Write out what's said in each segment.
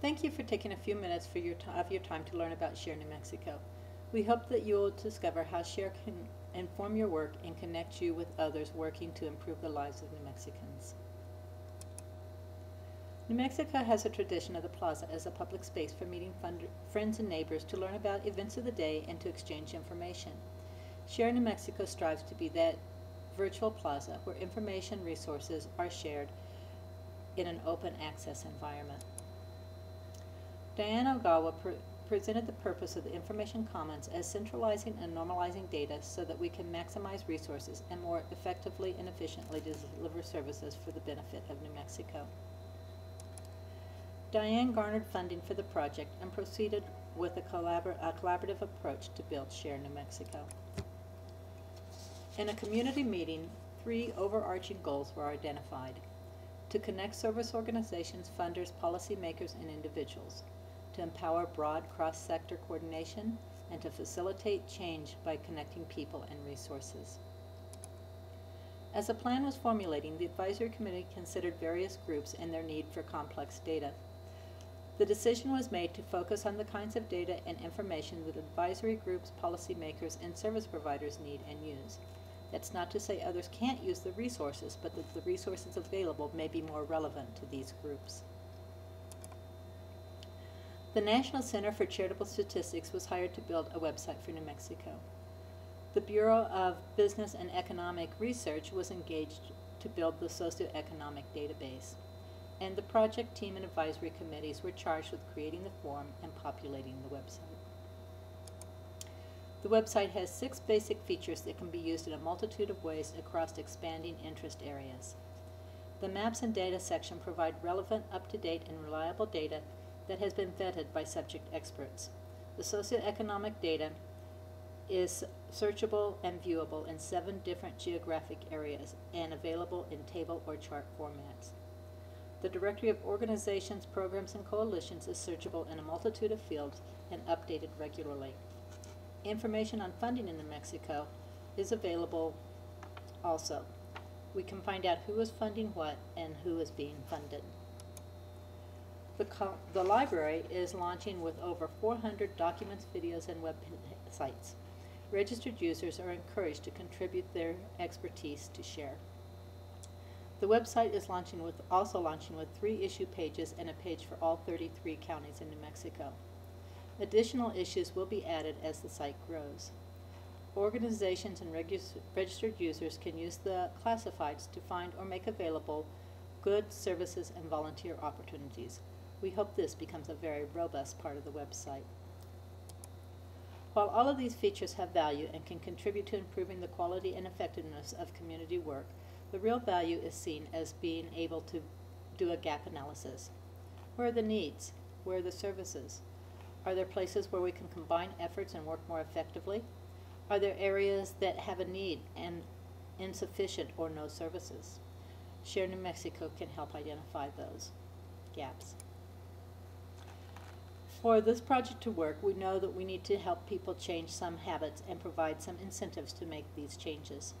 Thank you for taking a few minutes of your time to learn about Share New Mexico. We hope that you will discover how Share can inform your work and connect you with others working to improve the lives of New Mexicans. New Mexico has a tradition of the plaza as a public space for meeting friends and neighbors to learn about events of the day and to exchange information. Share New Mexico strives to be that virtual plaza where information resources are shared in an open access environment. Diane Ogawa presented the purpose of the Information Commons as centralizing and normalizing data so that we can maximize resources and more effectively and efficiently deliver services for the benefit of New Mexico. Diane garnered funding for the project and proceeded with a collaborative approach to build Share New Mexico. In a community meeting, 3 overarching goals were identified: to connect service organizations, funders, policymakers, and individuals, to empower broad cross-sector coordination, and to facilitate change by connecting people and resources. As a plan was formulating, the advisory committee considered various groups and their need for complex data. The decision was made to focus on the kinds of data and information that advisory groups, policymakers, and service providers need and use. That's not to say others can't use the resources, but that the resources available may be more relevant to these groups. The National Center for Charitable Statistics was hired to build a website for New Mexico. The Bureau of Business and Economic Research was engaged to build the socioeconomic database, and the project team and advisory committees were charged with creating the form and populating the website. The website has 6 basic features that can be used in a multitude of ways across expanding interest areas. The Maps and Data section provide relevant, up-to-date, and reliable data that has been vetted by subject experts. The socioeconomic data is searchable and viewable in 7 different geographic areas and available in table or chart formats. The Directory of Organizations, Programs, and Coalitions is searchable in a multitude of fields and updated regularly. Information on funding in New Mexico is available also. We can find out who is funding what and who is being funded. The library is launching with over 400 documents, videos, and websites. Registered users are encouraged to contribute their expertise to Share. The website is also launching with 3 issue pages and a page for all 33 counties in New Mexico. Additional issues will be added as the site grows. Organizations and registered users can use the classifieds to find or make available goods, services, and volunteer opportunities. We hope this becomes a very robust part of the website. While all of these features have value and can contribute to improving the quality and effectiveness of community work, the real value is seen as being able to do a gap analysis. Where are the needs? Where are the services? Are there places where we can combine efforts and work more effectively? Are there areas that have a need and insufficient or no services? Share New Mexico can help identify those gaps. For this project to work, we know that we need to help people change some habits and provide some incentives to make these changes.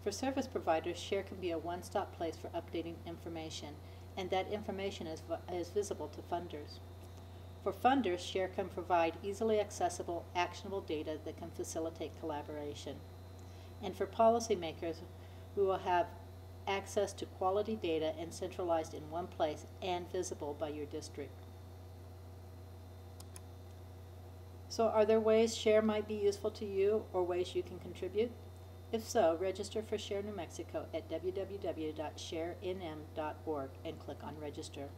For service providers, Share can be a one-stop place for updating information, and that information is visible to funders. For funders, Share can provide easily accessible, actionable data that can facilitate collaboration. And for policymakers, we will have access to quality data and centralized in one place and visible by your district. So are there ways Share might be useful to you or ways you can contribute? If so, register for Share New Mexico at www.sharenm.org and click on Register.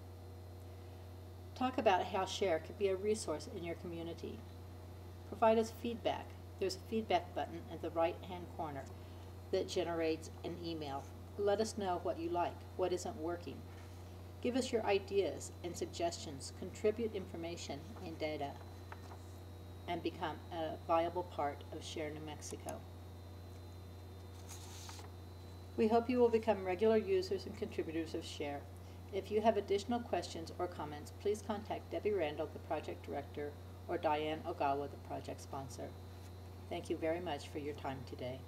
Talk about how Share could be a resource in your community. Provide us feedback. There's a feedback button at the right-hand corner that generates an email. Let us know what you like, what isn't working. Give us your ideas and suggestions. Contribute information and data and become a viable part of Share New Mexico. We hope you will become regular users and contributors of Share. If you have additional questions or comments, please contact Debbie Randall, the project director, or Diane Ogawa, the project sponsor. Thank you very much for your time today.